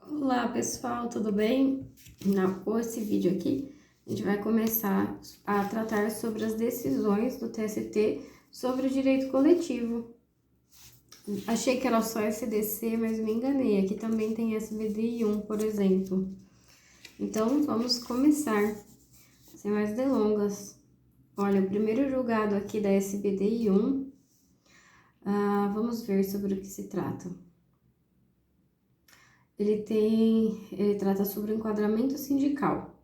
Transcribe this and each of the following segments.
Olá pessoal, tudo bem? Esse vídeo aqui, a gente vai começar a tratar sobre as decisões do TST sobre o direito coletivo. Achei que era só SDC, mas me enganei, aqui também tem SBDI1, por exemplo. Então, vamos começar, sem mais delongas. Olha, o primeiro julgado aqui da SBDI1, vamos ver sobre o que se trata. Ele trata sobre o enquadramento sindical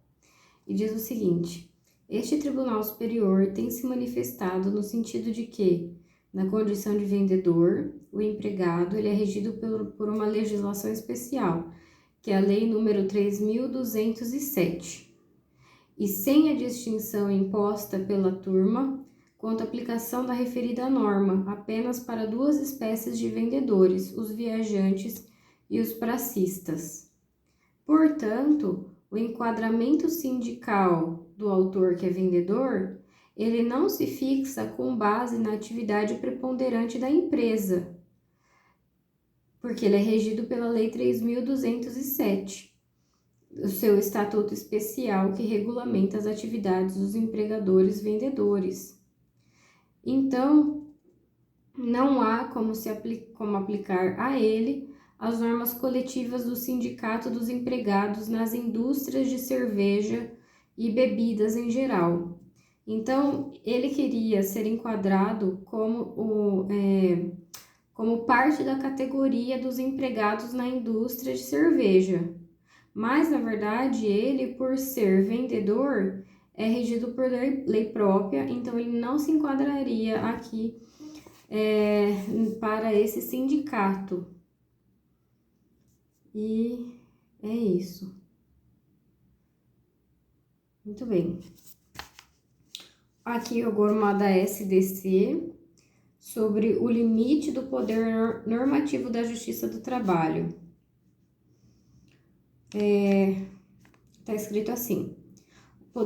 e diz o seguinte: este Tribunal Superior tem se manifestado no sentido de que, na condição de vendedor, o empregado ele é regido por uma legislação especial, que é a Lei número 3.207, e sem a distinção imposta pela turma, quanto à aplicação da referida norma apenas para duas espécies de vendedores, os viajantes e os pracistas. Portanto, o enquadramento sindical do autor que é vendedor, ele não se fixa com base na atividade preponderante da empresa, porque ele é regido pela Lei 3.207, o seu estatuto especial que regulamenta as atividades dos empregadores vendedores. Então, não há como aplicar a ele as normas coletivas do Sindicato dos Empregados nas indústrias de cerveja e bebidas em geral. Então, ele queria ser enquadrado como parte da categoria dos empregados na indústria de cerveja. Mas, na verdade, ele, por ser vendedor, é regido por lei própria, então ele não se enquadraria aqui para esse sindicato. E é isso. Muito bem. Aqui agora uma da SDC sobre o limite do poder normativo da Justiça do Trabalho. Tá escrito assim. A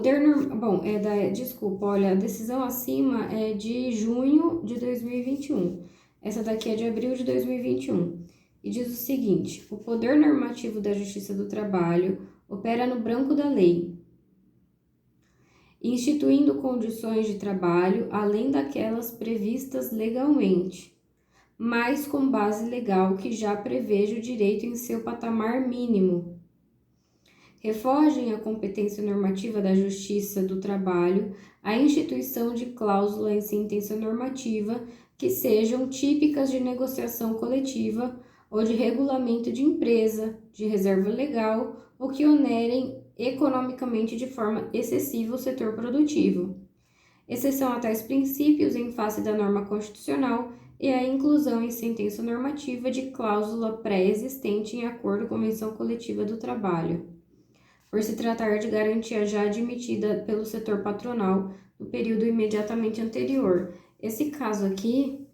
decisão acima é de junho de 2021. Essa daqui é de abril de 2021. E diz o seguinte: o poder normativo da Justiça do Trabalho opera no branco da lei, instituindo condições de trabalho além daquelas previstas legalmente, mas com base legal que já preveja o direito em seu patamar mínimo. Refogem a competência normativa da Justiça do Trabalho a instituição de cláusula em sentença normativa que sejam típicas de negociação coletiva ou de regulamento de empresa, de reserva legal ou que onerem economicamente de forma excessiva o setor produtivo. Exceção a tais princípios em face da norma constitucional e a inclusão em sentença normativa de cláusula pré-existente em acordo com a convenção coletiva do trabalho, por se tratar de garantia já admitida pelo setor patronal no período imediatamente anterior. Esse caso aqui,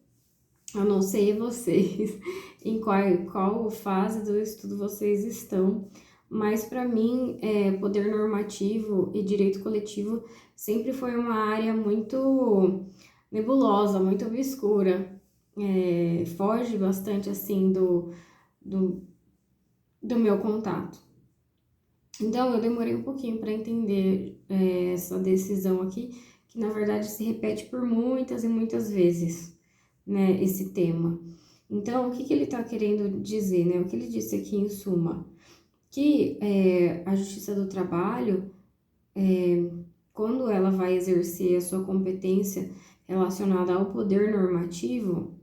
eu não sei vocês em qual fase do estudo vocês estão, mas para mim, poder normativo e direito coletivo sempre foi uma área muito nebulosa, muito obscura, foge bastante assim do meu contato. Então, eu demorei um pouquinho para entender essa decisão aqui, que na verdade se repete por muitas e muitas vezes, né, esse tema. Então, o que ele está querendo dizer, né? O que ele disse aqui em suma? Que a Justiça do Trabalho, quando ela vai exercer a sua competência relacionada ao poder normativo,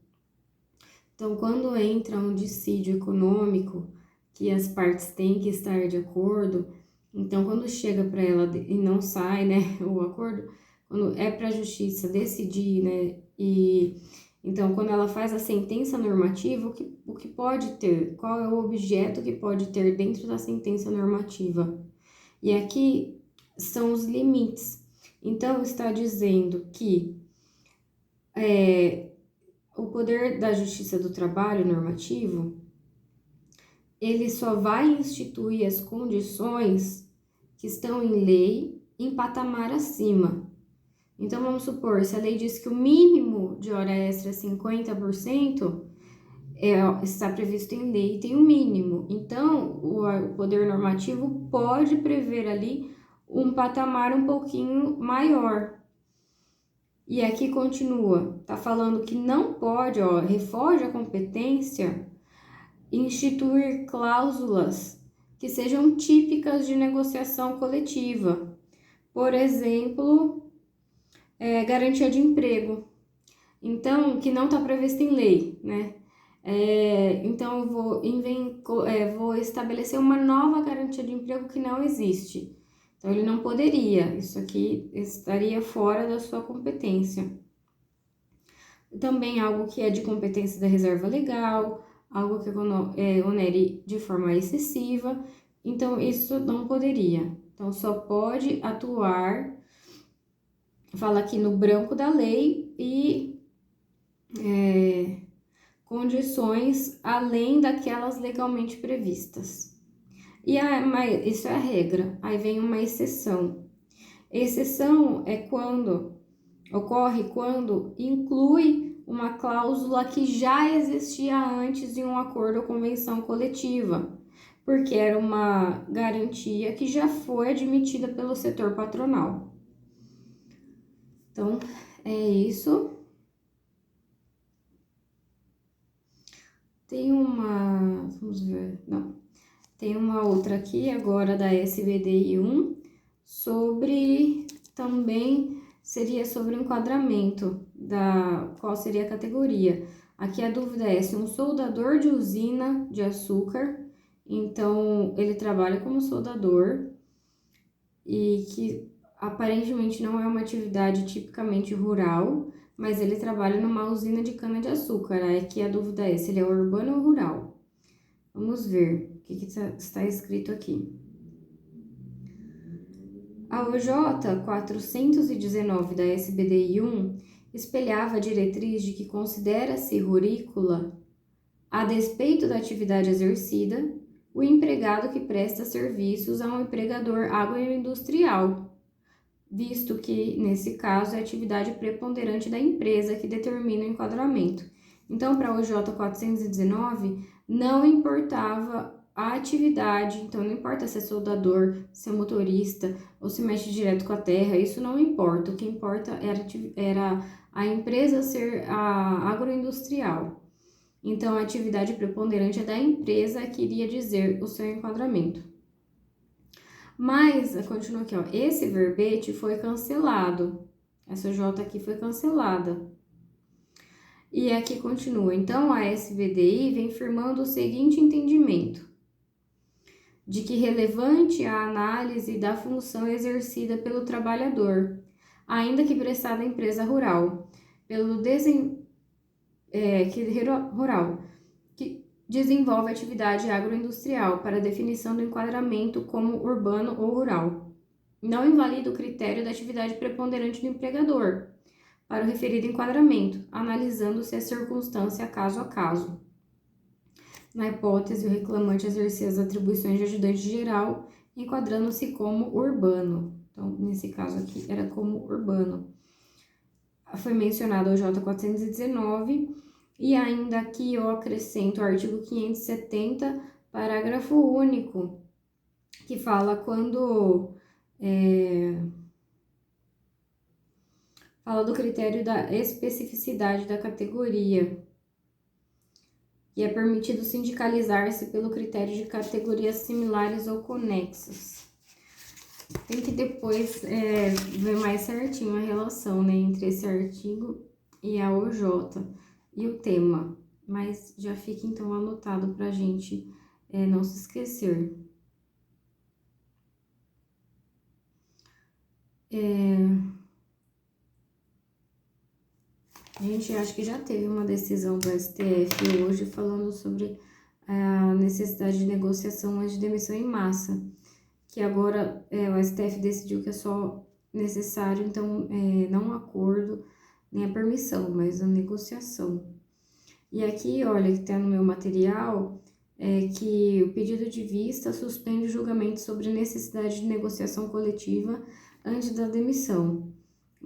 então, quando entra um dissídio econômico, que as partes têm que estar de acordo, então, quando chega para ela e não sai, né, o acordo, quando é para a Justiça decidir, né, e então, quando ela faz a sentença normativa, o que pode ter? Qual é o objeto que pode ter dentro da sentença normativa? E aqui são os limites. Então, está dizendo que o poder da Justiça do Trabalho normativo, ele só vai instituir as condições que estão em lei em patamar acima. Então, vamos supor, se a lei diz que o mínimo de hora extra é 50%, está previsto em lei, tem um mínimo. Então, o poder normativo pode prever ali um patamar um pouquinho maior. E aqui continua, tá falando que não pode, refoge a competência, instituir cláusulas que sejam típicas de negociação coletiva. Por exemplo, garantia de emprego. Então, que não está prevista em lei, né? Então, eu vou estabelecer uma nova garantia de emprego que não existe. Então, ele não poderia, isso aqui estaria fora da sua competência. Também algo que é de competência da reserva legal, algo que onere de forma excessiva, então isso não poderia. Então, só pode atuar, fala aqui no branco da lei e condições além daquelas legalmente previstas. Isso é a regra, aí vem uma exceção. Exceção ocorre quando inclui uma cláusula que já existia antes em um acordo ou convenção coletiva, porque era uma garantia que já foi admitida pelo setor patronal. Então, é isso. Vamos ver, não. Tem uma outra aqui agora da SBDI 1, seria sobre o enquadramento qual seria a categoria. Aqui a dúvida é se um soldador de usina de açúcar, então ele trabalha como soldador e que aparentemente não é uma atividade tipicamente rural, mas ele trabalha numa usina de cana-de-açúcar. Aqui a dúvida é se ele é urbano ou rural. Vamos ver o que está escrito aqui. A OJ 419 da SBDI 1 espelhava a diretriz de que considera-se rurícola, a despeito da atividade exercida, o empregado que presta serviços a um empregador agroindustrial, visto que, nesse caso, é a atividade preponderante da empresa que determina o enquadramento. Então, para a OJ 419, não importava a atividade, então não importa se é soldador, se é motorista ou se mexe direto com a terra, isso não importa. O que importa era a empresa ser a agroindustrial. Então, a atividade preponderante é da empresa que iria dizer o seu enquadramento. Mas, continua aqui, esse verbete foi cancelado. Essa J aqui foi cancelada. E aqui continua. Então, a SBDI vem firmando o seguinte entendimento: de que relevante a análise da função exercida pelo trabalhador, ainda que prestada à empresa rural, que desenvolve atividade agroindustrial para definição do enquadramento como urbano ou rural. Não invalida o critério da atividade preponderante do empregador para o referido enquadramento, analisando-se a circunstância caso a caso. Na hipótese, o reclamante exercia as atribuições de ajudante geral, enquadrando-se como urbano. Então, nesse caso aqui, era como urbano. Foi mencionado o J419, e ainda aqui eu acrescento o artigo 570, parágrafo único, que fala fala do critério da especificidade da categoria, e é permitido sindicalizar-se pelo critério de categorias similares ou conexas. Tem que depois ver mais certinho a relação, né, entre esse artigo e a OJ e o tema, mas já fica então anotado para a gente não se esquecer. A gente acha que já teve uma decisão do STF hoje falando sobre a necessidade de negociação antes de demissão em massa, que agora o STF decidiu que é só necessário, então, não um acordo nem a permissão, mas a negociação. E aqui, olha, que está no meu material, que o pedido de vista suspende o julgamento sobre necessidade de negociação coletiva antes da demissão.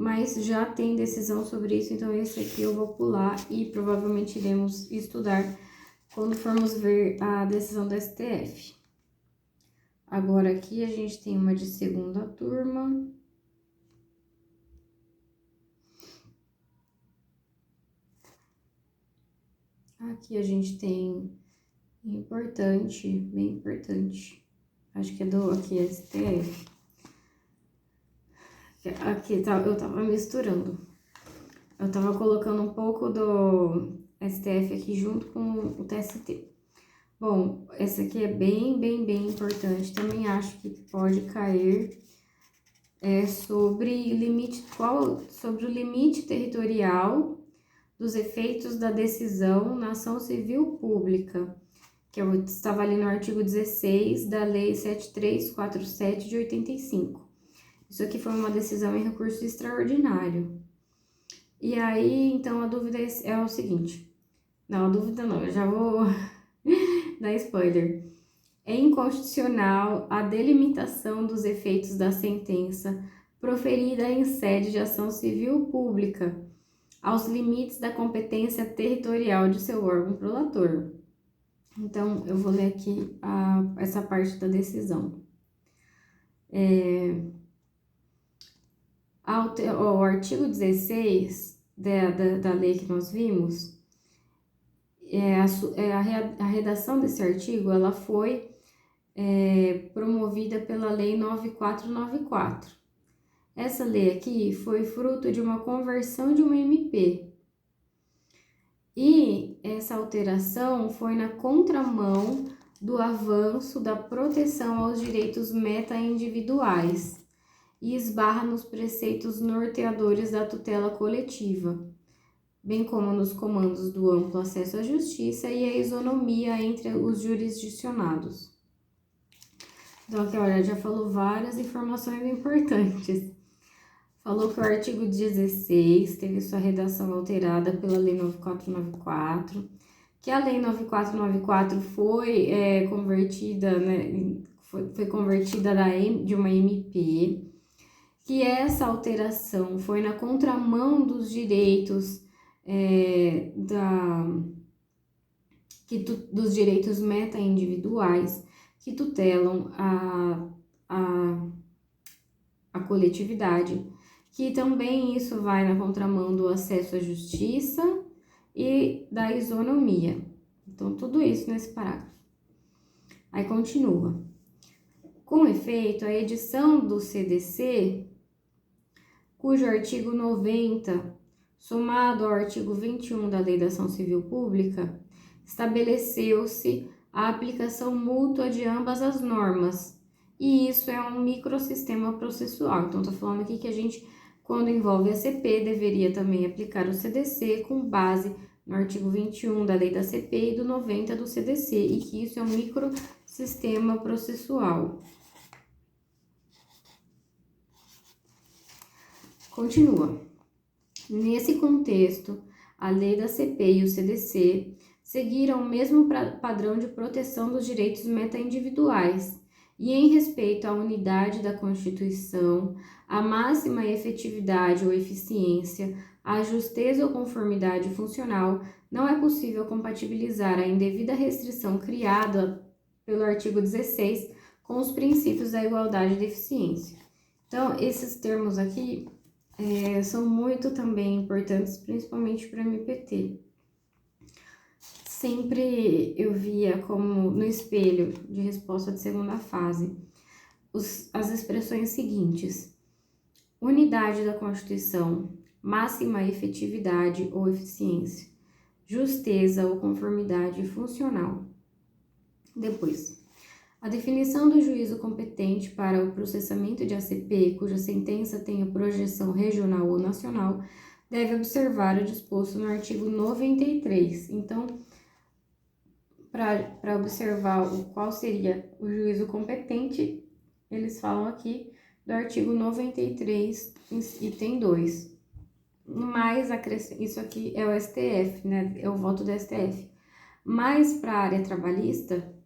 Mas já tem decisão sobre isso, então esse aqui eu vou pular e provavelmente iremos estudar quando formos ver a decisão do STF. Agora aqui a gente tem uma de segunda turma. Aqui a gente tem importante, bem importante. Acho que é do aqui STF. Aqui tá, eu tava misturando. Eu tava colocando um pouco do STF aqui junto com o TST. Bom, essa aqui é bem importante. Também acho que pode cair sobre o limite territorial dos efeitos da decisão na ação civil pública, que eu estava ali no artigo 16 da Lei 7347 de 85. Isso aqui foi uma decisão em recurso extraordinário. E aí, então, a dúvida é o seguinte. Não, a dúvida não, eu já vou dar spoiler. É inconstitucional a delimitação dos efeitos da sentença proferida em sede de ação civil pública aos limites da competência territorial de seu órgão prolator. Então, eu vou ler aqui essa parte da decisão. O artigo 16 da lei que nós vimos, a redação desse artigo, ela foi promovida pela Lei 9494. Essa lei aqui foi fruto de uma conversão de uma MP. E essa alteração foi na contramão do avanço da proteção aos direitos meta-individuais e esbarra nos preceitos norteadores da tutela coletiva, bem como nos comandos do amplo acesso à justiça e a isonomia entre os jurisdicionados. Então, aqui, olha, já falou várias informações importantes. Falou que o artigo 16 teve sua redação alterada pela Lei 9494, que a Lei 9494 foi convertida, né, foi convertida de uma MP, que essa alteração foi na contramão dos direitos dos direitos meta-individuais que tutelam a coletividade, que também isso vai na contramão do acesso à justiça e da isonomia. Então, tudo isso nesse parágrafo. Aí continua. Com efeito, a edição do CDC, cujo artigo 90, somado ao artigo 21 da Lei da Ação Civil Pública, estabeleceu-se a aplicação mútua de ambas as normas, e isso é um microsistema processual. Então, estou falando aqui que a gente, quando envolve a CP, deveria também aplicar o CDC com base no artigo 21 da Lei da CP e do 90 do CDC, e que isso é um microsistema processual. Continua. Nesse contexto, a Lei da CP e o CDC seguiram o mesmo padrão de proteção dos direitos meta-individuais e, em respeito à unidade da Constituição, à máxima efetividade ou eficiência, à justeza ou conformidade funcional, não é possível compatibilizar a indevida restrição criada pelo artigo 16 com os princípios da igualdade e da eficiência. Então, esses termos aqui são muito também importantes, principalmente para o MPT. Sempre eu via como no espelho de resposta de segunda fase as expressões seguintes: unidade da Constituição, máxima efetividade ou eficiência, justeza ou conformidade funcional. Depois, a definição do juízo competente para o processamento de ACP, cuja sentença tenha projeção regional ou nacional, deve observar o disposto no artigo 93. Então, para observar qual seria o juízo competente, eles falam aqui do artigo 93, item 2. Mas, isso aqui é o STF, né? É o voto do STF. Mas, para a área trabalhista,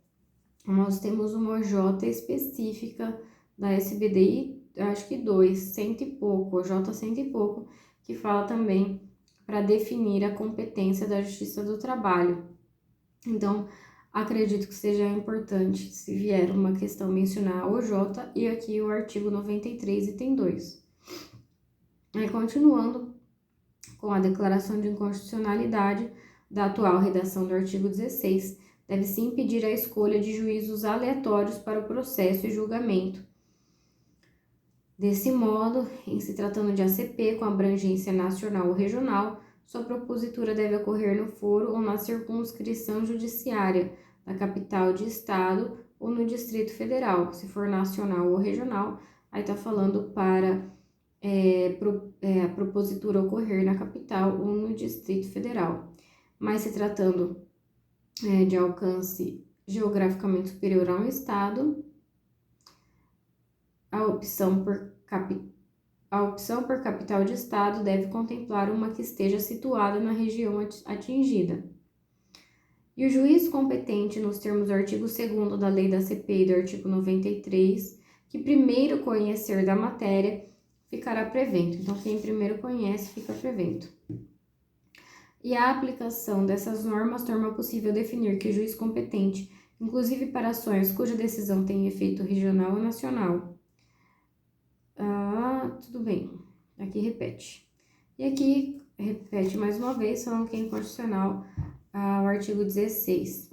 nós temos uma OJ específica da SBDI, acho que 2, cento e pouco, OJ cento e pouco, que fala também para definir a competência da Justiça do Trabalho. Então, acredito que seja importante, se vier uma questão, mencionar o J e aqui o artigo 93, item 2. Aí, continuando com a declaração de inconstitucionalidade da atual redação do artigo 16, deve-se impedir a escolha de juízos aleatórios para o processo e julgamento. Desse modo, em se tratando de ACP com abrangência nacional ou regional, sua propositura deve ocorrer no foro ou na circunscrição judiciária da capital de estado ou no Distrito Federal. Se for nacional ou regional, aí está falando para a propositura ocorrer na capital ou no Distrito Federal. Mas se tratando de alcance geograficamente superior a um estado, a opção por capital de estado deve contemplar uma que esteja situada na região atingida. E o juiz competente, nos termos do artigo 2º da Lei da CP e do artigo 93, que primeiro conhecer da matéria, ficará prevento. Então, quem primeiro conhece, fica prevento. E a aplicação dessas normas torna possível definir que o juiz competente, inclusive para ações cuja decisão tem efeito regional ou nacional. Tudo bem. Aqui repete. E aqui repete mais uma vez, falando que é inconstitucional o artigo 16.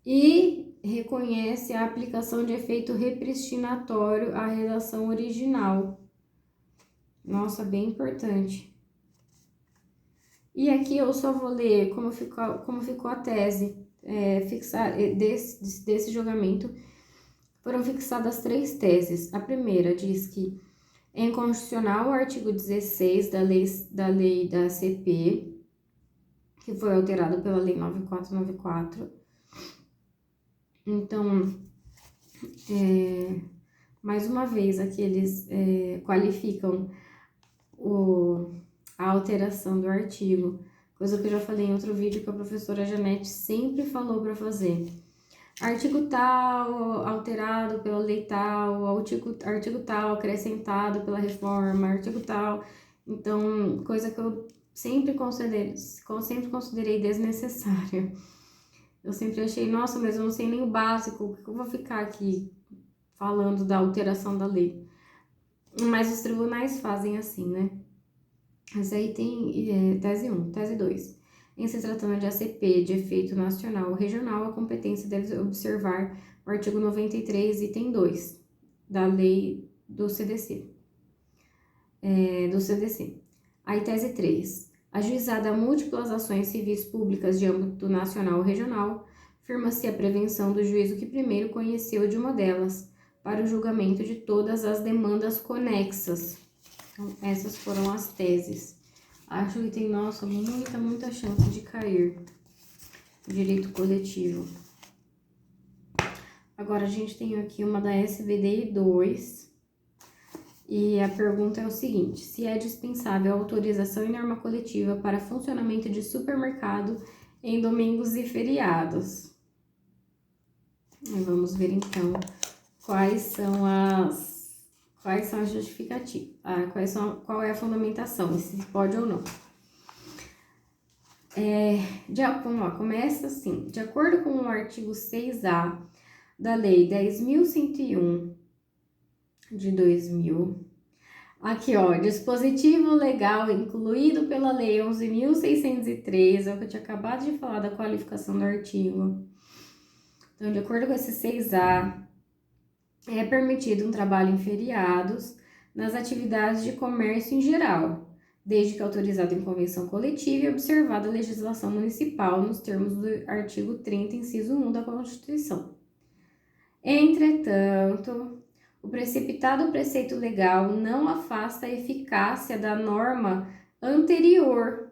E reconhece a aplicação de efeito repristinatório à redação original. Nossa, bem importante. E aqui eu só vou ler como ficou a tese desse julgamento. Foram fixadas 3 teses. A primeira diz que é inconstitucional o artigo 16 da lei da CP, que foi alterado pela Lei 9494. Então, mais uma vez, aqui eles qualificam a alteração do artigo, coisa que eu já falei em outro vídeo que a professora Janete sempre falou para fazer. Artigo tal, alterado pela lei tal, artigo tal, acrescentado pela reforma, artigo tal. Então, coisa que eu sempre considerei desnecessária. Eu sempre achei, nossa, mas eu não sei nem o básico, por que eu vou ficar aqui falando da alteração da lei? Mas os tribunais fazem assim, né? Mas aí tem tese 1, tese 2. Em se tratando de ACP de efeito nacional ou regional, a competência deve observar o artigo 93, item 2, da lei do CDC. Aí, tese 3. Ajuizada a múltiplas ações civis públicas de âmbito nacional ou regional, firma-se a prevenção do juízo que primeiro conheceu de uma delas, para o julgamento de todas as demandas conexas. Então, essas foram as teses. Acho que tem, nossa, muita chance de cair direito coletivo. Agora, a gente tem aqui uma da SBDI 2. E a pergunta é o seguinte: se é dispensável a autorização em norma coletiva para funcionamento de supermercado em domingos e feriados. E vamos ver, então, quais são as justificativas, qual é a fundamentação, se pode ou não. Vamos lá, começa assim. De acordo com o artigo 6A da Lei 10.101 de 2000, aqui, dispositivo legal incluído pela Lei 11.603, é o que eu tinha acabado de falar da qualificação do artigo. Então, de acordo com esse 6A, é permitido um trabalho em feriados nas atividades de comércio em geral, desde que autorizado em convenção coletiva e observada a legislação municipal nos termos do artigo 30, inciso 1 da Constituição. Entretanto, o precipitado preceito legal não afasta a eficácia da norma anterior,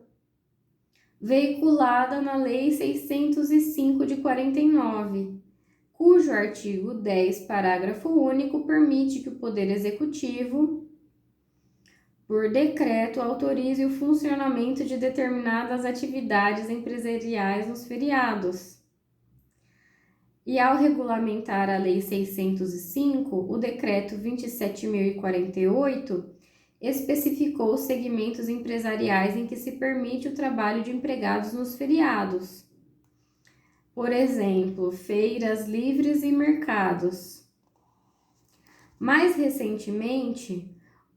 veiculada na Lei 605 de 49, cujo artigo 10, parágrafo único, permite que o Poder Executivo, por decreto, autorize o funcionamento de determinadas atividades empresariais nos feriados. E ao regulamentar a Lei 605, o Decreto 27.048 especificou os segmentos empresariais em que se permite o trabalho de empregados nos feriados. Por exemplo, feiras livres e mercados. Mais recentemente,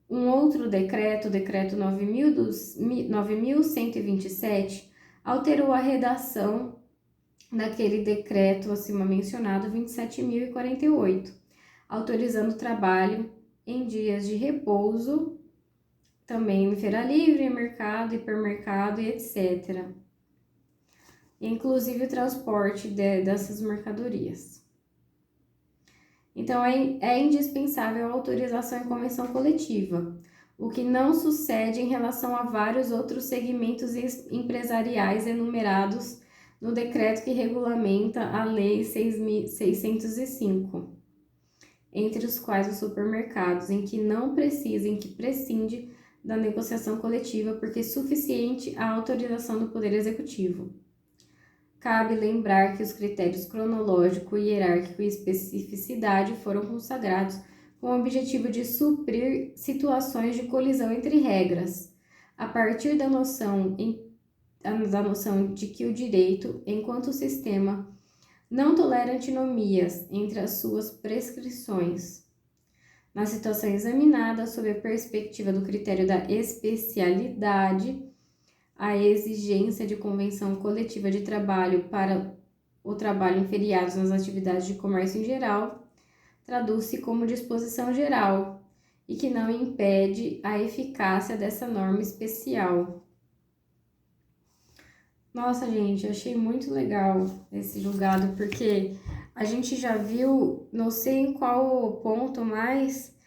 um outro decreto, o decreto 9.127, alterou a redação daquele decreto acima mencionado, 27.048, autorizando o trabalho em dias de repouso, também em feira livre, mercado, hipermercado e etc. Inclusive o transporte dessas mercadorias. Então, é indispensável a autorização em convenção coletiva, o que não sucede em relação a vários outros segmentos empresariais enumerados no decreto que regulamenta a Lei 6.605, entre os quais os supermercados, em que prescinde da negociação coletiva, porque é suficiente a autorização do Poder Executivo. Cabe lembrar que os critérios cronológico, hierárquico e especificidade foram consagrados com o objetivo de suprir situações de colisão entre regras, a partir da noção de que o direito, enquanto sistema, não tolera antinomias entre as suas prescrições. Na situação examinada, sob a perspectiva do critério da especialidade, a exigência de convenção coletiva de trabalho para o trabalho em feriados nas atividades de comércio em geral traduz-se como disposição geral e que não impede a eficácia dessa norma especial. Nossa, gente, eu achei muito legal esse julgado, porque a gente já viu, não sei em qual ponto mas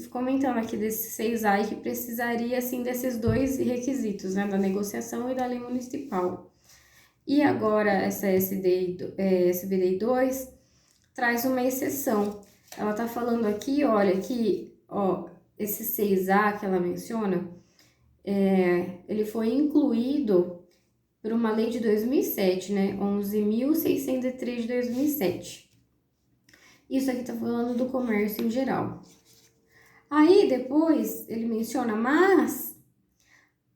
comentando aqui desses 6A que precisaria, assim, desses dois requisitos, né, da negociação e da lei municipal. E agora, essa SBDI 2 traz uma exceção. Ela tá falando aqui, olha, que, ó, esse 6A que ela menciona, ele foi incluído por uma lei de 2007, né, 11.603 de 2007. Isso aqui tá falando do comércio em geral. Aí, depois, ele menciona, mas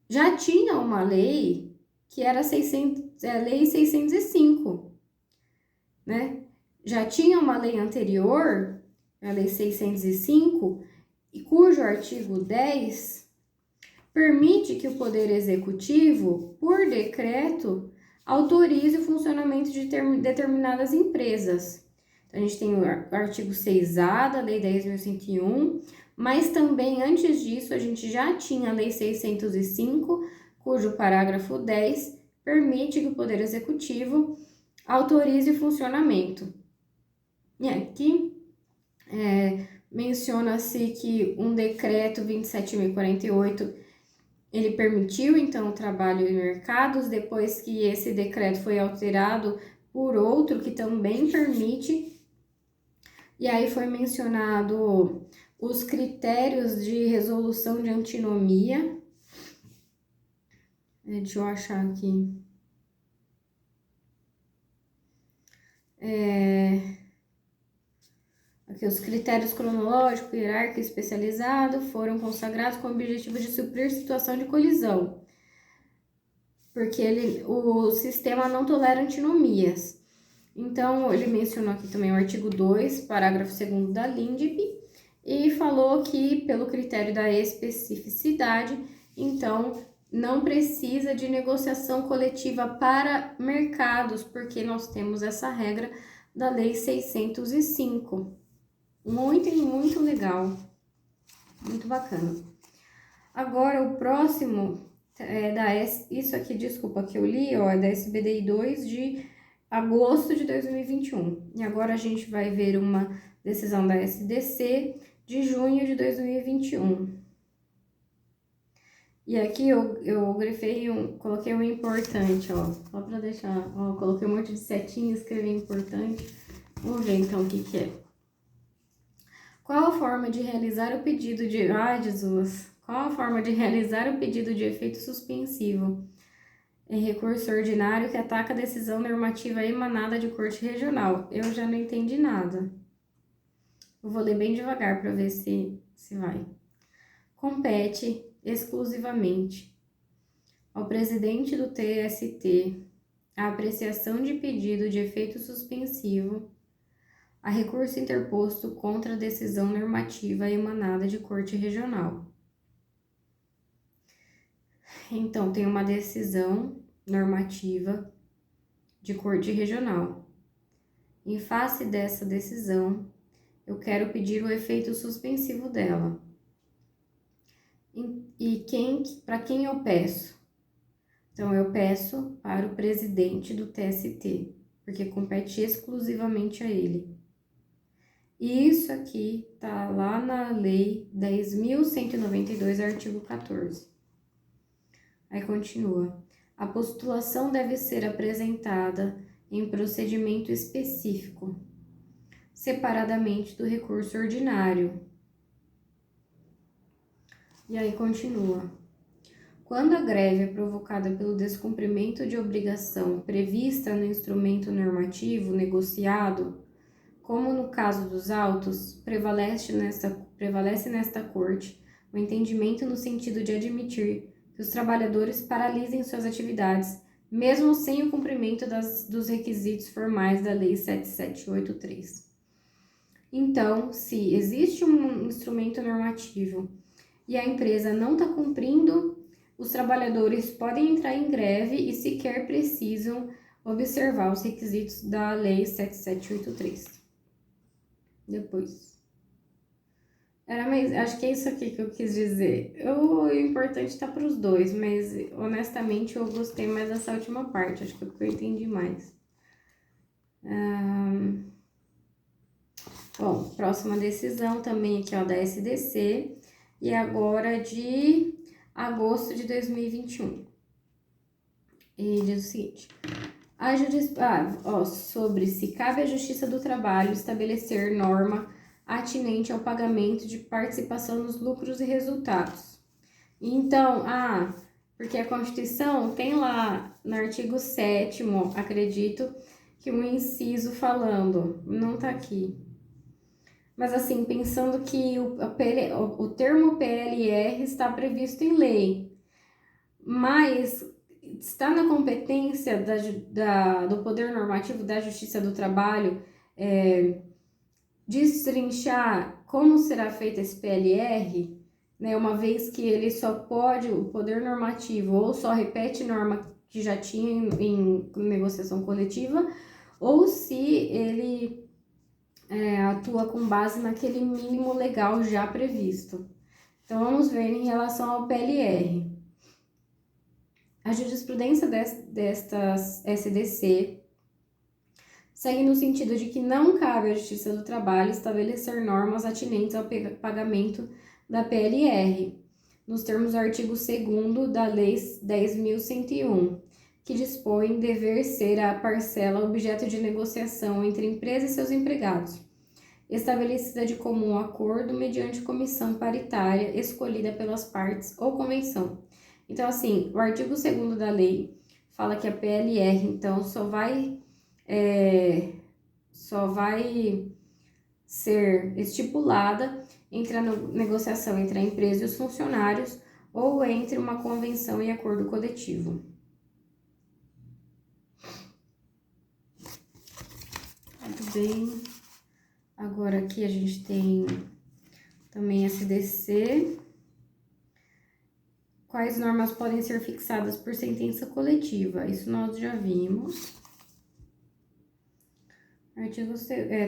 já tinha uma lei que era a Lei 605, né? Já tinha uma lei anterior, a Lei 605, e cujo artigo 10 permite que o Poder Executivo, por decreto, autorize o funcionamento de determinadas empresas. Então, a gente tem o artigo 6A da Lei 10.101, mas também, antes disso, a gente já tinha a Lei 605, cujo parágrafo 10 permite que o Poder Executivo autorize o funcionamento. E aqui menciona-se que um decreto 27.048, ele permitiu, então, o trabalho em mercados, depois que esse decreto foi alterado por outro que também permite. E aí foi mencionado os critérios de resolução de antinomia. Deixa eu achar aqui. Aqui, os critérios cronológico, hierárquico e especializado foram consagrados com o objetivo de suprir situação de colisão, porque o sistema não tolera antinomias. Então, ele mencionou aqui também o artigo 2, parágrafo 2º da LINDB, e falou que, pelo critério da especificidade, então, não precisa de negociação coletiva para mercados, porque nós temos essa regra da Lei 605. Muito legal, muito bacana. Agora, o próximo isso aqui, desculpa, que eu li, ó, é da SBDI 2 de agosto de 2021. E agora a gente vai ver uma decisão da SDC de junho de 2021. E aqui eu grifei coloquei um importante, ó, só pra deixar, ó, coloquei um monte de setinha, escrevi importante. Vamos ver então o que que é. Qual a forma de realizar o pedido de... Ai, Jesus! Qual a forma de realizar o pedido de efeito suspensivo em recurso ordinário que ataca a decisão normativa emanada de corte regional? Eu já não entendi nada. Eu vou ler bem devagar para ver se vai. Compete exclusivamente ao presidente do TST a apreciação de pedido de efeito suspensivo a recurso interposto contra a decisão normativa emanada de corte regional. Então, tem uma decisão normativa de corte regional. Em face dessa decisão, eu quero pedir o efeito suspensivo dela. E para quem eu peço? Então, eu peço para o presidente do TST, porque compete exclusivamente a ele. E isso aqui tá lá na Lei 10.192, artigo 14. Aí continua. A postulação deve ser apresentada em procedimento específico, separadamente do recurso ordinário. E aí continua. Quando a greve é provocada pelo descumprimento de obrigação prevista no instrumento normativo negociado, como no caso dos autos, prevalece nesta Corte o entendimento no sentido de admitir que os trabalhadores paralisem suas atividades, mesmo sem o cumprimento dos requisitos formais da Lei 7783. Então, se existe um instrumento normativo e a empresa não está cumprindo, os trabalhadores podem entrar em greve e sequer precisam observar os requisitos da Lei 7783. Depois. Acho que é isso aqui que eu quis dizer. O importante tá para os dois, mas honestamente eu gostei mais dessa última parte. Acho que é o que eu entendi mais. Bom, próxima decisão também aqui, ó, da SDC. E agora de agosto de 2021. E diz o seguinte. Sobre se cabe à Justiça do Trabalho estabelecer norma atinente ao pagamento de participação nos lucros e resultados. Então, porque a Constituição tem lá no artigo 7º, acredito, que um inciso falando, não tá aqui. Mas assim, pensando que o termo PLR está previsto em lei, mas está na competência do Poder Normativo da Justiça do Trabalho destrinchar como será feito esse PLR, né, uma vez que ele só pode, o Poder Normativo, ou só repete norma que já tinha em negociação coletiva, ou se ele atua com base naquele mínimo legal já previsto. Então, vamos ver em relação ao PLR. A jurisprudência destas SDC segue no sentido de que não cabe à Justiça do Trabalho estabelecer normas atinentes ao pagamento da PLR, nos termos do artigo 2º da Lei 10.101, que dispõe dever ser a parcela objeto de negociação entre empresa e seus empregados, estabelecida de comum acordo mediante comissão paritária escolhida pelas partes ou convenção. Então, assim, o artigo 2º da lei fala que a PLR, então, só vai ser estipulada entre a negociação entre a empresa e os funcionários ou entre uma convenção e acordo coletivo. Muito bem. Agora aqui a gente tem também SDC. Quais normas podem ser fixadas por sentença coletiva? Isso nós já vimos. Artigo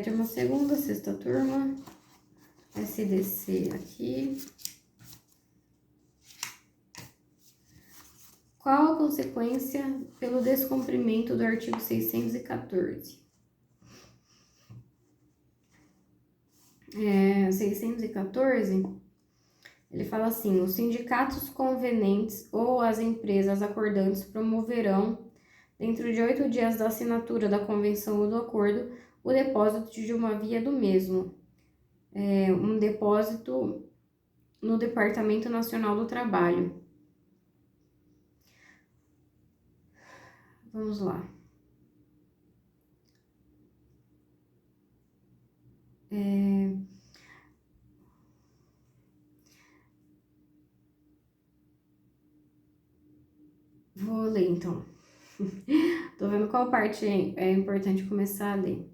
turma 2ª, 6ª turma. SDC aqui. Qual a consequência pelo descumprimento do artigo 614? 614, ele fala assim: os sindicatos convenentes ou as empresas acordantes promoverão, dentro de 8 dias da assinatura da convenção ou do acordo, o depósito de uma via do mesmo. Um depósito no Departamento Nacional do Trabalho. Vamos lá. Vou ler então. Tô vendo qual parte é importante começar a ler.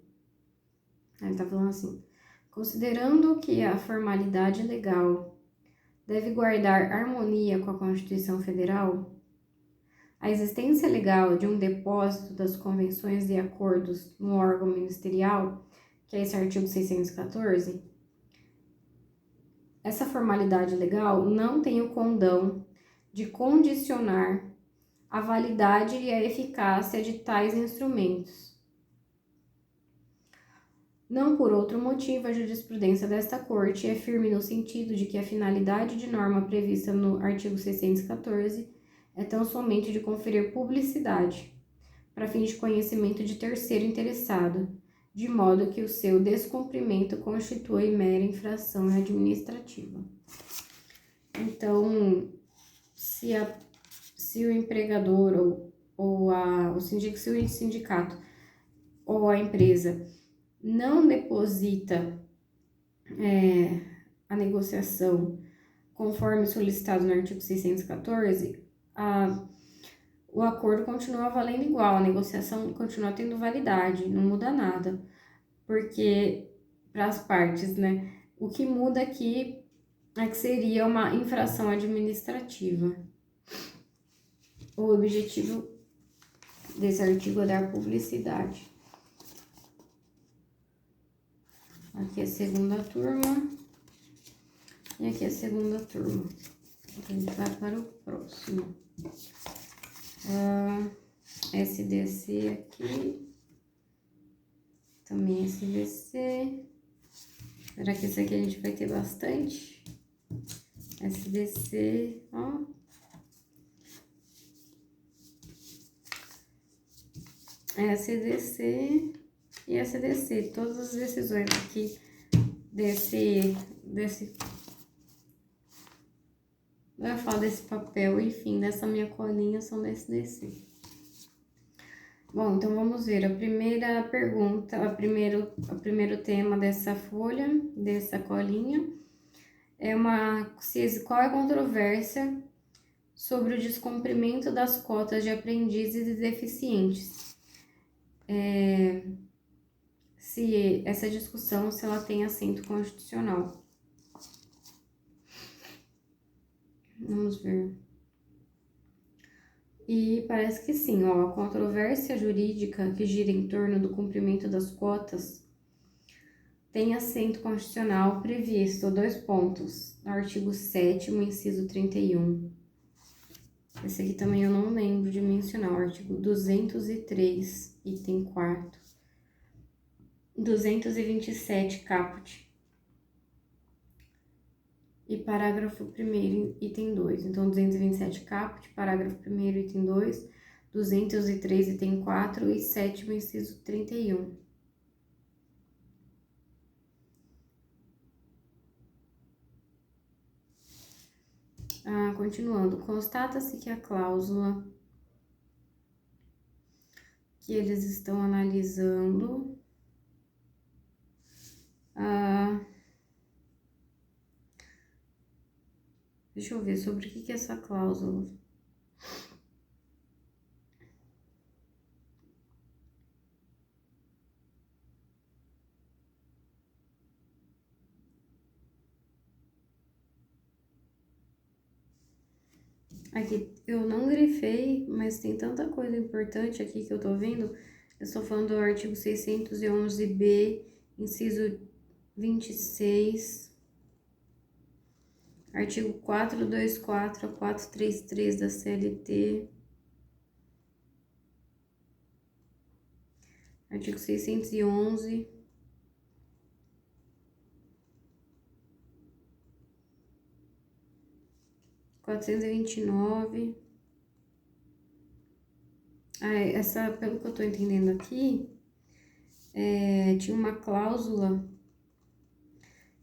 Ele tá falando assim: considerando que a formalidade legal deve guardar harmonia com a Constituição Federal, a existência legal de um depósito das convenções e acordos no órgão ministerial, que é esse artigo 614, essa formalidade legal não tem o condão de condicionar a validade e a eficácia de tais instrumentos. Não por outro motivo, a jurisprudência desta Corte é firme no sentido de que a finalidade de norma prevista no artigo 614 é tão somente de conferir publicidade, para fins de conhecimento de terceiro interessado, de modo que o seu descumprimento constitui mera infração administrativa. Então, se o empregador se o sindicato ou a empresa não deposita a negociação conforme solicitado no artigo 614, o acordo continua valendo igual, a negociação continua tendo validade, não muda nada, porque para as partes, né? O que muda aqui é que seria uma infração administrativa. O objetivo desse artigo é dar publicidade. Aqui é a segunda turma. E aqui é a segunda turma. Então, a gente vai para o próximo. SDC aqui. Também SDC. Será que esse aqui a gente vai ter bastante? SDC, ó. SDC e SDC. Todas as decisões aqui desse eu ia falar desse papel, enfim, dessa minha colinha são da SDC. Bom, então vamos ver. A primeira pergunta, o primeiro tema dessa folha, dessa colinha, é qual é a controvérsia sobre o descumprimento das cotas de aprendizes e deficientes. Se essa discussão, se ela tem assento constitucional. Vamos ver. E parece que sim, ó, a controvérsia jurídica que gira em torno do cumprimento das cotas tem assento constitucional previsto, 2 pontos, no artigo 7º, inciso 31. Esse aqui também eu não lembro de mencionar, o artigo 203, item 4º. 227, caput. E parágrafo 1º, item 2. Então, 227 caput, parágrafo 1º, item 2, 203, item 4 e 7º, inciso 31. Continuando, constata-se que a cláusula que eles estão analisando deixa eu ver sobre o que é essa cláusula. Aqui eu não grifei, mas tem tanta coisa importante aqui que eu tô vendo. Eu estou falando do artigo 611b, inciso 26, artigo 424 a 433 da CLT, artigo 611, (429). Pelo que eu tô entendendo aqui, tinha uma cláusula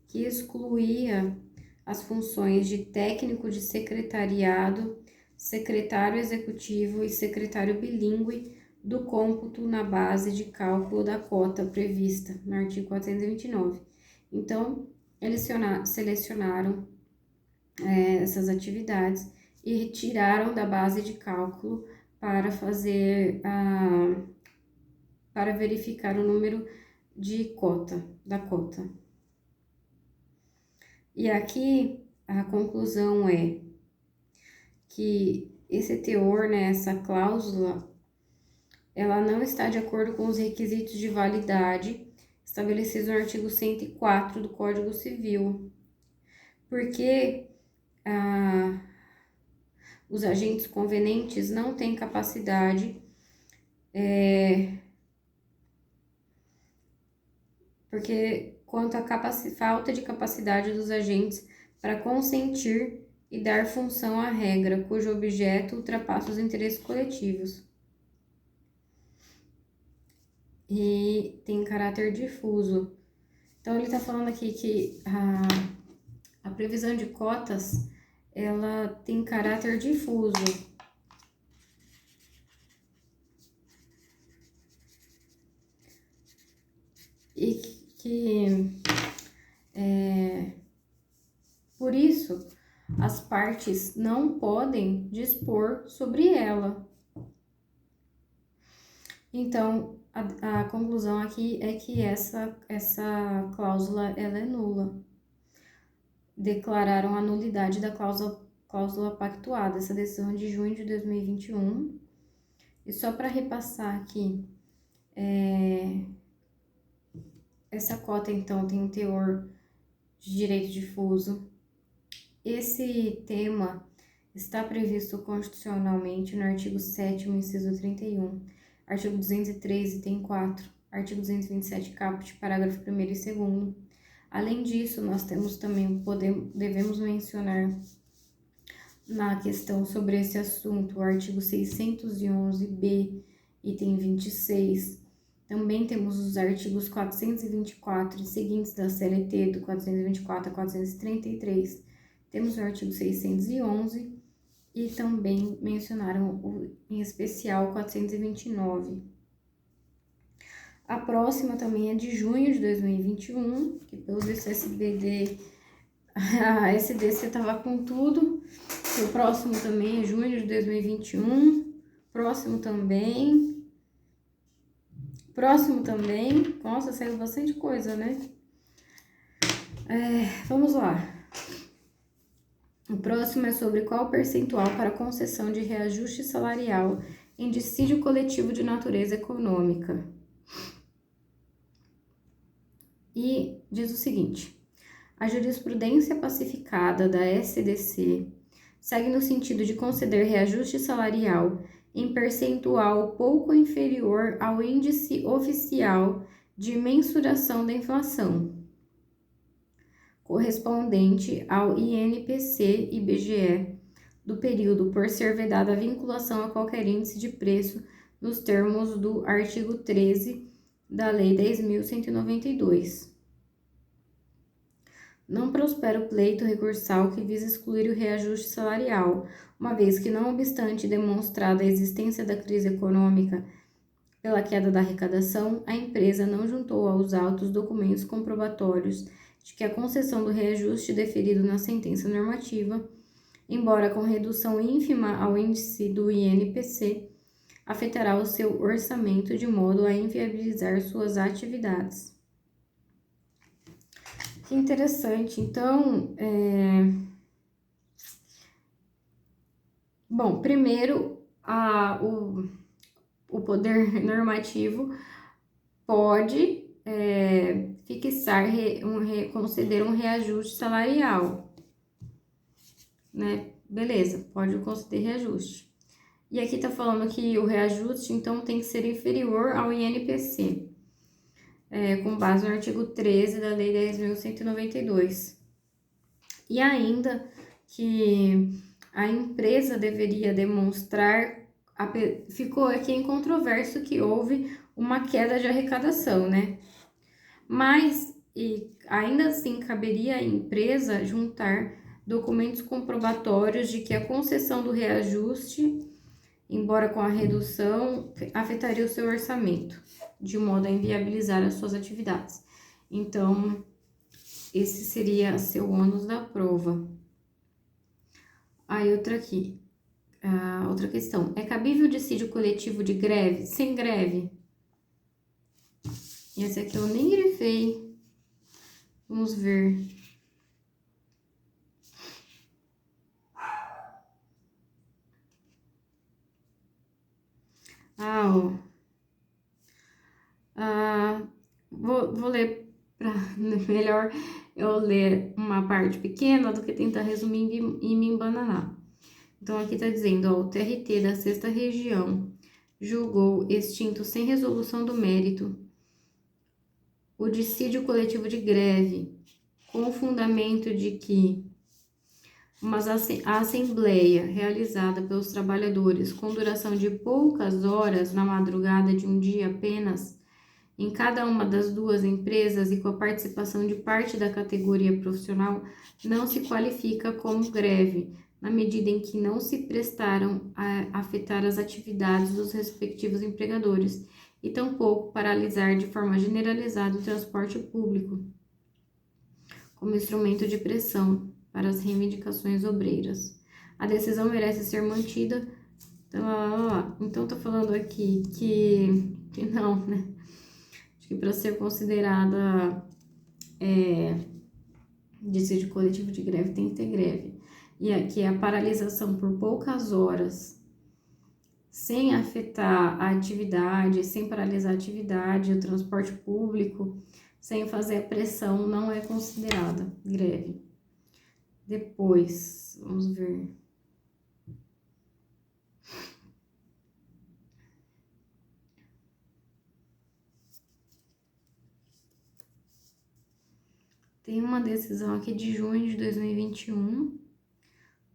que excluía as funções de técnico de secretariado, secretário executivo e secretário bilíngue do cômputo na base de cálculo da cota prevista no artigo 429. Então, eles selecionaram essas atividades e retiraram da base de cálculo para para verificar o número da cota. E aqui a conclusão é que esse teor, né, essa cláusula, ela não está de acordo com os requisitos de validade estabelecidos no artigo 104 do Código Civil, porque os agentes convenientes não têm capacidade, porque quanto à falta de capacidade dos agentes para consentir e dar função à regra, cujo objeto ultrapassa os interesses coletivos. E tem caráter difuso. Então, ele está falando aqui que a previsão de cotas, ela tem caráter difuso. E por isso, as partes não podem dispor sobre ela. Então, a conclusão aqui é que essa cláusula, ela é nula. Declararam a nulidade da cláusula pactuada, essa decisão de junho de 2021. E só para repassar aqui, essa cota, então, tem um teor de direito difuso. Esse tema está previsto constitucionalmente no artigo 7º, inciso 31, artigo 203, item 4, artigo 227, caput, parágrafo 1º e 2º. Além disso, nós temos também, devemos mencionar na questão sobre esse assunto, o artigo 611b, item 26. Também temos os artigos 424 e seguintes da CLT, do 424 a 433. Temos o artigo 611 e também mencionaram, em especial, 429. A próxima também é de junho de 2021, que pelo visto a SDC estava com tudo. O próximo também é junho de 2021. Próximo também. Nossa, saiu bastante coisa, né? Vamos lá. O próximo é sobre qual percentual para concessão de reajuste salarial em dissídio coletivo de natureza econômica. E diz o seguinte: a jurisprudência pacificada da SDC segue no sentido de conceder reajuste salarial em percentual pouco inferior ao índice oficial de mensuração da inflação, correspondente ao INPC-IBGE do período, por ser vedada a vinculação a qualquer índice de preço nos termos do artigo 13 da Lei 10.192. Não prospera o pleito recursal que visa excluir o reajuste salarial, uma vez que, não obstante demonstrada a existência da crise econômica pela queda da arrecadação, a empresa não juntou aos autos documentos comprobatórios de que a concessão do reajuste deferido na sentença normativa, embora com redução ínfima ao índice do INPC, afetará o seu orçamento de modo a inviabilizar suas atividades. Que interessante. Então, bom, primeiro, o poder normativo pode conceder um reajuste salarial, né? Beleza, pode conceder reajuste. E aqui tá falando que o reajuste, então, tem que ser inferior ao INPC, com base no artigo 13 da Lei 10.192. E ainda que a empresa deveria demonstrar, ficou aqui em controverso que houve uma queda de arrecadação, né? Mas, ainda assim, caberia à empresa juntar documentos comprobatórios de que a concessão do reajuste, embora com a redução, afetaria o seu orçamento, de modo a inviabilizar as suas atividades. Então, esse seria seu ônus da prova. Aí, outra aqui. Outra questão. É cabível dissídio coletivo de greve sem greve? Esse aqui eu nem grifei. Vamos ver. Ó. Vou ler para melhor eu ler uma parte pequena do que tentar resumir e me embananar. Então, aqui tá dizendo, ó, o TRT da 6ª Região julgou extinto sem resolução do mérito o dissídio coletivo de greve, com o fundamento de que a assembleia realizada pelos trabalhadores com duração de poucas horas na madrugada de um dia apenas, em cada uma das duas empresas e com a participação de parte da categoria profissional, não se qualifica como greve, na medida em que não se prestaram a afetar as atividades dos respectivos empregadores e tampouco paralisar de forma generalizada o transporte público como instrumento de pressão para as reivindicações obreiras. A decisão merece ser mantida. Então, tô falando aqui que não, né? Acho que para ser considerada dissídio coletivo de greve tem que ter greve. E aqui a paralisação por poucas horas, sem afetar a atividade, sem paralisar a atividade, o transporte público, sem fazer a pressão, não é considerada greve. Depois, vamos ver. Tem uma decisão aqui de junho de 2021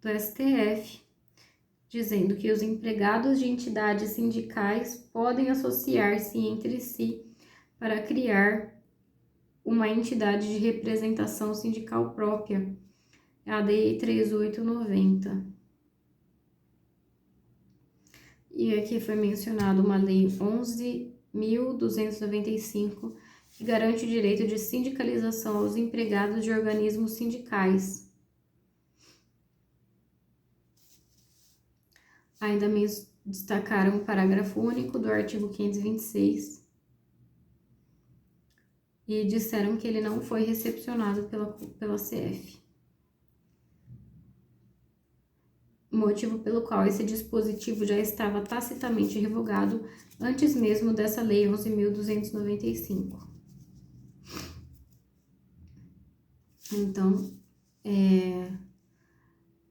do STF, dizendo que os empregados de entidades sindicais podem associar-se entre si para criar uma entidade de representação sindical própria, a ADI 3890. E aqui foi mencionado uma lei 11.295, que garante o direito de sindicalização aos empregados de organismos sindicais. Ainda me destacaram o parágrafo único do artigo 526 e disseram que ele não foi recepcionado pela CF. Motivo pelo qual esse dispositivo já estava tacitamente revogado antes mesmo dessa lei 11.295. Então,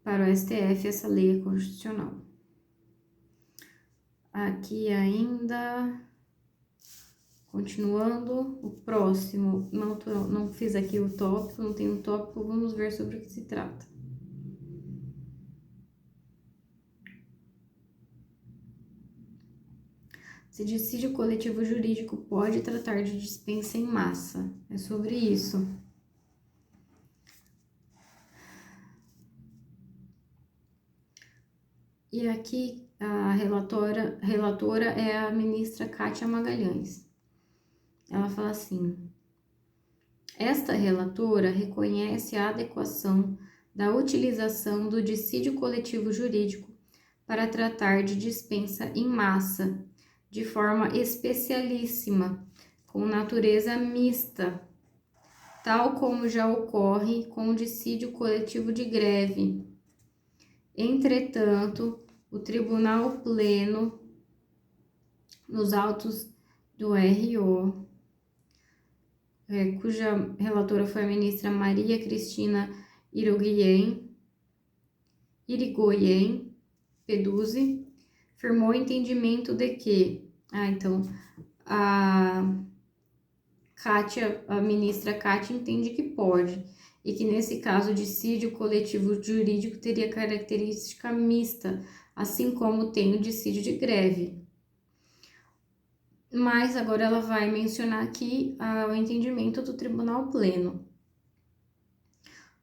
para o STF, essa lei é constitucional. Aqui ainda, continuando, o próximo, não fiz aqui o tópico, não tem um tópico, vamos ver sobre o que se trata. Se dissídio coletivo jurídico pode tratar de dispensa em massa, é sobre isso. E aqui a relatora é a ministra Kátia Magalhães. Ela fala assim: esta relatora reconhece a adequação da utilização do dissídio coletivo jurídico para tratar de dispensa em massa, de forma especialíssima, com natureza mista, tal como já ocorre com o dissídio coletivo de greve. Entretanto, o Tribunal Pleno, nos autos do RO, cuja relatora foi a ministra Maria Cristina Irigoyen Peduzzi, firmou o entendimento de que, a ministra Kátia entende que pode, e que nesse caso o dissídio coletivo jurídico teria característica mista, assim como tem o dissídio de greve. Mas agora ela vai mencionar aqui o entendimento do Tribunal Pleno.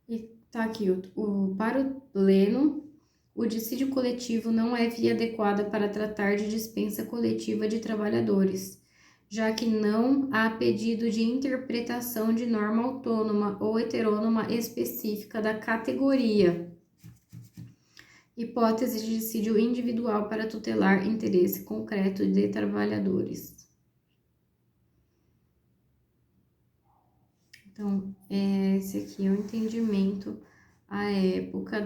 E tá aqui, para o Pleno, o dissídio coletivo não é via adequada para tratar de dispensa coletiva de trabalhadores, já que não há pedido de interpretação de norma autônoma ou heterônoma específica da categoria. Hipótese de dissídio individual para tutelar interesse concreto de trabalhadores. Então, esse aqui é o entendimento à época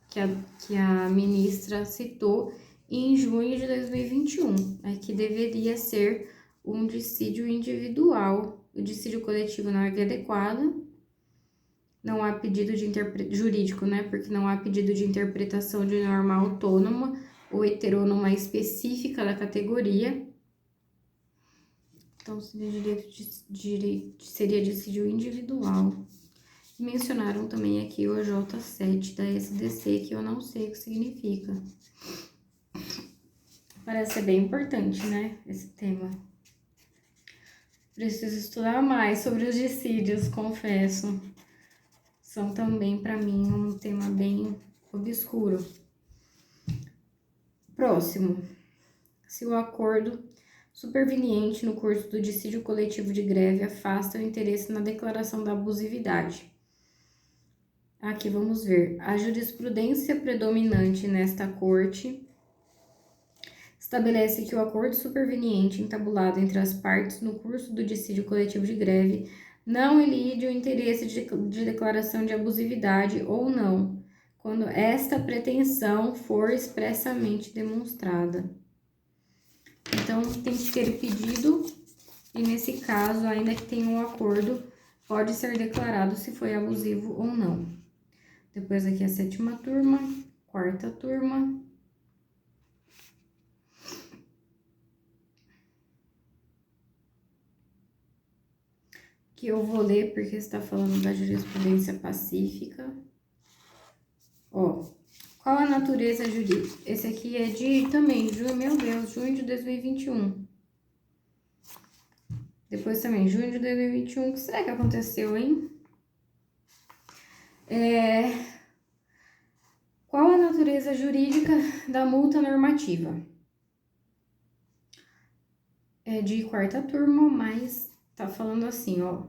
que a ministra citou em junho de 2021, que deveria ser um dissídio individual. O dissídio coletivo não é adequado, não há pedido de jurídico, né? Porque não há pedido de interpretação de norma autônoma ou heterônoma específica da categoria. Então, seria dissídio individual. Mencionaram também aqui o OJ7 da SDC, que eu não sei o que significa. Parece ser bem importante, né, esse tema. Preciso estudar mais sobre os dissídios, confesso. São também, para mim, um tema bem obscuro. Próximo. Se o acordo superveniente no curso do dissídio coletivo de greve afasta o interesse na declaração da abusividade. Aqui vamos ver. A jurisprudência predominante nesta corte estabelece que o acordo superveniente entabulado entre as partes no curso do dissídio coletivo de greve não elide o interesse de declaração de abusividade ou não, quando esta pretensão for expressamente demonstrada. Então, tem que ter pedido, e nesse caso, ainda que tenha um acordo, pode ser declarado se foi abusivo ou não. Depois aqui a 7ª turma, 4ª turma. Que eu vou ler porque está falando da jurisprudência pacífica. Ó, qual a natureza jurídica? Esse aqui é de também, junho de 2021. Depois também, junho de 2021. O que será que aconteceu, hein? Qual a natureza jurídica da multa normativa? É de 4ª turma, mas tá falando assim, ó.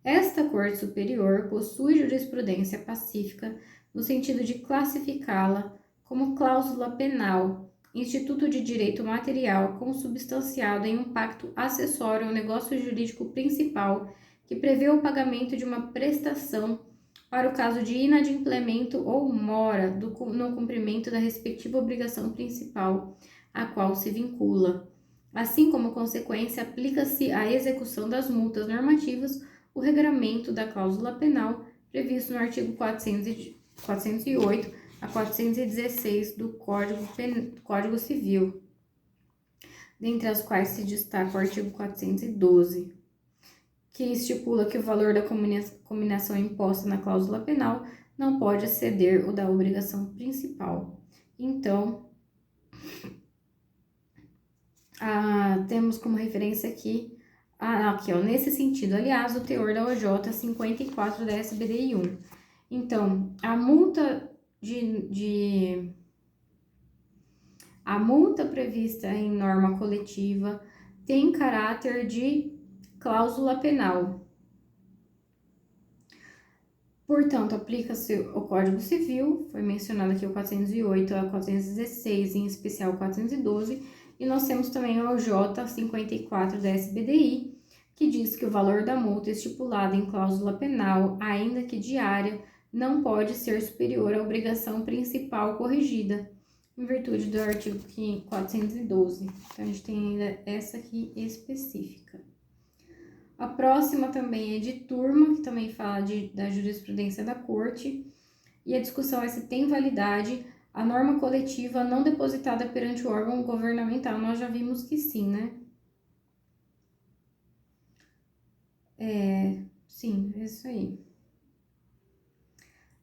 Esta Corte Superior possui jurisprudência pacífica no sentido de classificá-la como cláusula penal, instituto de direito material consubstanciado em um pacto acessório ao negócio jurídico principal que prevê o pagamento de uma prestação para o caso de inadimplemento ou mora no cumprimento da respectiva obrigação principal a qual se vincula. Assim como consequência, aplica-se à execução das multas normativas o regramento da cláusula penal previsto no artigo 408 a 416 do Código Civil, dentre as quais se destaca o artigo 412, que estipula que o valor da cominação imposta na cláusula penal não pode exceder o da obrigação principal. Então, temos como referência aqui, nesse sentido, aliás, o teor da OJ 54 da SBDI 1. Então, a multa prevista em norma coletiva tem caráter de cláusula penal. Portanto, aplica-se o Código Civil, foi mencionado aqui o 408 a 416, em especial o 412, e nós temos também o OJ 54 da SBDI, que diz que o valor da multa estipulada em cláusula penal, ainda que diária, não pode ser superior à obrigação principal corrigida, em virtude do artigo 412. Então, a gente tem ainda essa aqui específica. A próxima também é de turma, que também fala da jurisprudência da corte, e a discussão é se tem validade a norma coletiva não depositada perante o órgão governamental. Nós já vimos que sim, né? Sim, é isso aí.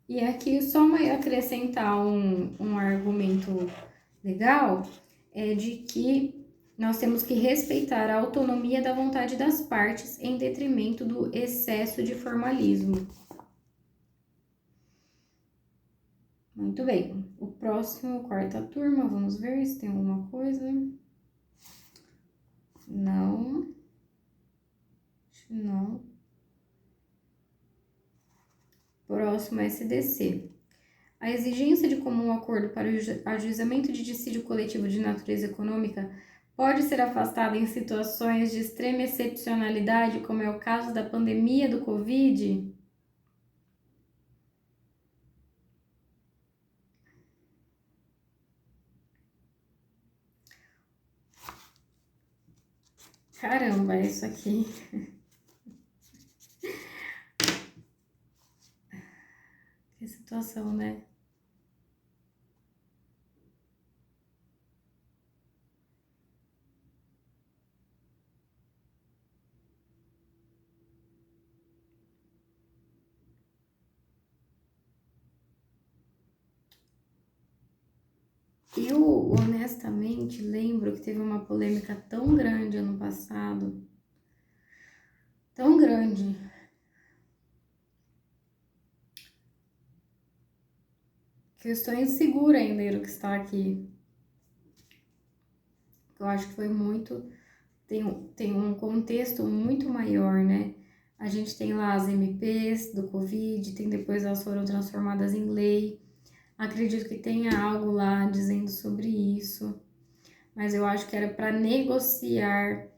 E aqui só acrescentar um argumento legal, é de que nós temos que respeitar a autonomia da vontade das partes em detrimento do excesso de formalismo. Muito bem. O próximo, 4ª turma, vamos ver se tem alguma coisa. Não. Próximo, SDC. A exigência de comum acordo para o ajuizamento de dissídio coletivo de natureza econômica pode ser afastada em situações de extrema excepcionalidade, como é o caso da pandemia do Covid? Caramba, isso aqui. Que situação, né? Eu honestamente lembro que teve uma polêmica tão grande ano passado, tão grande, que eu estou insegura ainda do que está aqui. Eu acho que foi muito, tem um contexto muito maior, né? A gente tem lá as MPs do Covid, tem depois elas foram transformadas em lei. Acredito que tenha algo lá dizendo sobre isso, mas eu acho que era para negociar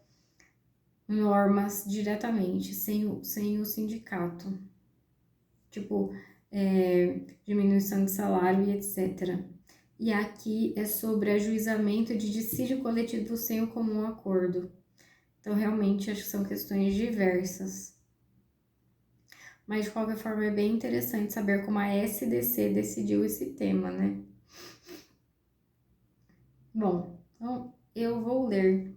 normas diretamente, sem o sindicato. Tipo, diminuição de salário e etc. E aqui é sobre ajuizamento de dissídio coletivo sem o comum acordo. Então, realmente, acho que são questões diversas. Mas, de qualquer forma, é bem interessante saber como a SDC decidiu esse tema, né? Bom, então eu vou ler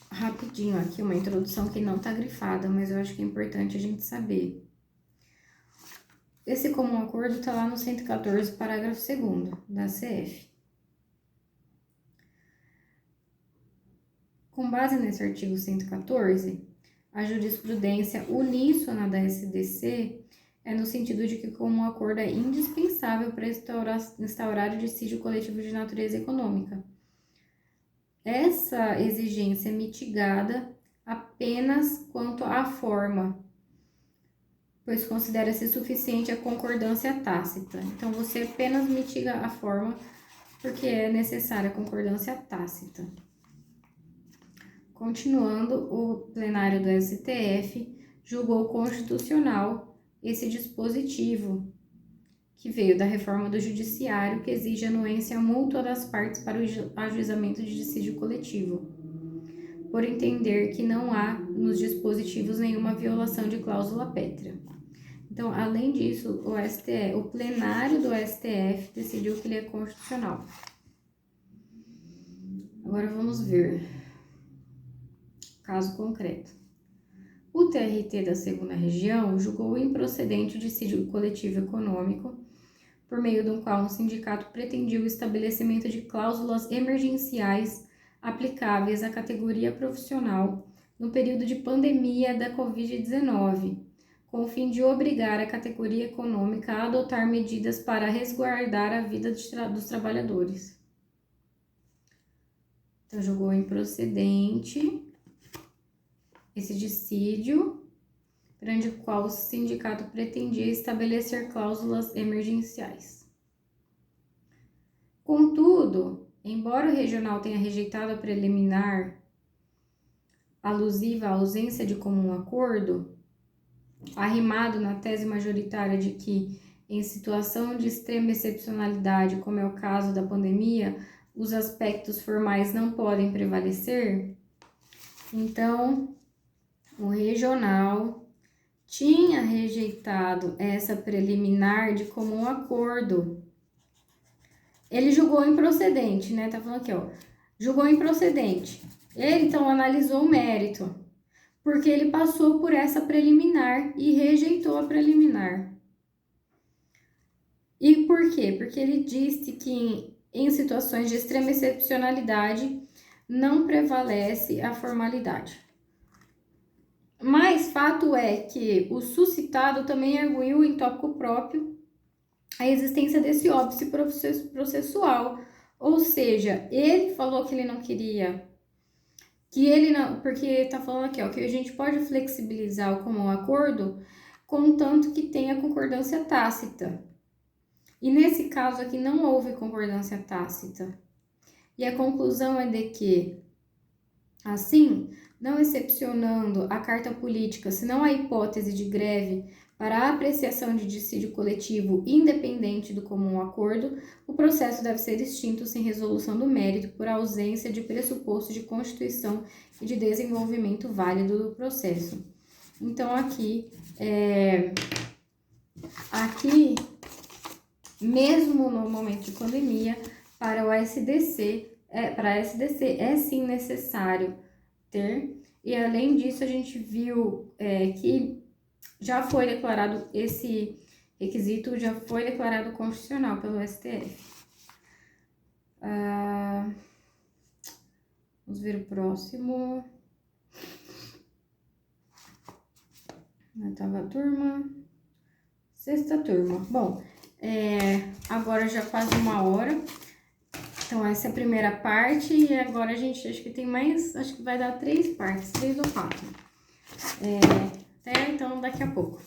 rapidinho aqui uma introdução que não tá grifada, mas eu acho que é importante a gente saber. Esse comum acordo está lá no 114, parágrafo 2º da CF. Com base nesse artigo 114, a jurisprudência uníssona da SDC é no sentido de que o comum acordo é indispensável para instaurar o dissídio coletivo de natureza econômica. Essa exigência é mitigada apenas quanto à forma, pois considera-se suficiente a concordância tácita. Então, você apenas mitiga a forma porque é necessária a concordância tácita. Continuando, o plenário do STF julgou constitucional esse dispositivo que veio da reforma do judiciário que exige anuência mútua das partes para o ajuizamento de dissídio coletivo, por entender que não há nos dispositivos nenhuma violação de cláusula pétrea. Então, além disso, o plenário do STF decidiu que ele é constitucional. Agora vamos ver caso concreto. O TRT da 2ª Região julgou improcedente o dissídio coletivo econômico, por meio do qual um sindicato pretendia o estabelecimento de cláusulas emergenciais aplicáveis à categoria profissional no período de pandemia da Covid-19, com o fim de obrigar a categoria econômica a adotar medidas para resguardar a vida dos trabalhadores. Então, julgou improcedente esse dissídio, perante o qual o sindicato pretendia estabelecer cláusulas emergenciais. Contudo, embora o regional tenha rejeitado a preliminar alusiva à ausência de comum acordo, arrimado na tese majoritária de que, em situação de extrema excepcionalidade, como é o caso da pandemia, os aspectos formais não podem prevalecer, então o regional tinha rejeitado essa preliminar de comum acordo. Ele julgou improcedente, né? Tá falando aqui, ó. Julgou improcedente. Ele, então, analisou o mérito, porque ele passou por essa preliminar e rejeitou a preliminar. E por quê? Porque ele disse que em situações de extrema excepcionalidade não prevalece a formalidade. Mas fato é que o suscitado também arguiu em tópico próprio a existência desse óbice processual, ou seja, ele falou que ele não queria, que ele não, porque tá falando aqui, ó, que a gente pode flexibilizar o comum acordo contanto que tenha concordância tácita. E nesse caso aqui não houve concordância tácita. E a conclusão é de que, assim, não excepcionando a carta política, senão a hipótese de greve para a apreciação de dissídio coletivo independente do comum acordo, o processo deve ser extinto sem resolução do mérito por ausência de pressuposto de constituição e de desenvolvimento válido do processo. Então, aqui, mesmo no momento de pandemia, para a SDC é sim necessário ter, e além disso a gente viu que já foi declarado esse requisito, já foi declarado constitucional pelo STF. Vamos ver o próximo. Oitava turma. Sexta turma. Bom, agora já quase 1 hora. Então, essa é a primeira parte. E agora a gente, acho que tem mais, acho que vai dar 3 partes, 3 ou 4. Até então, daqui a pouco.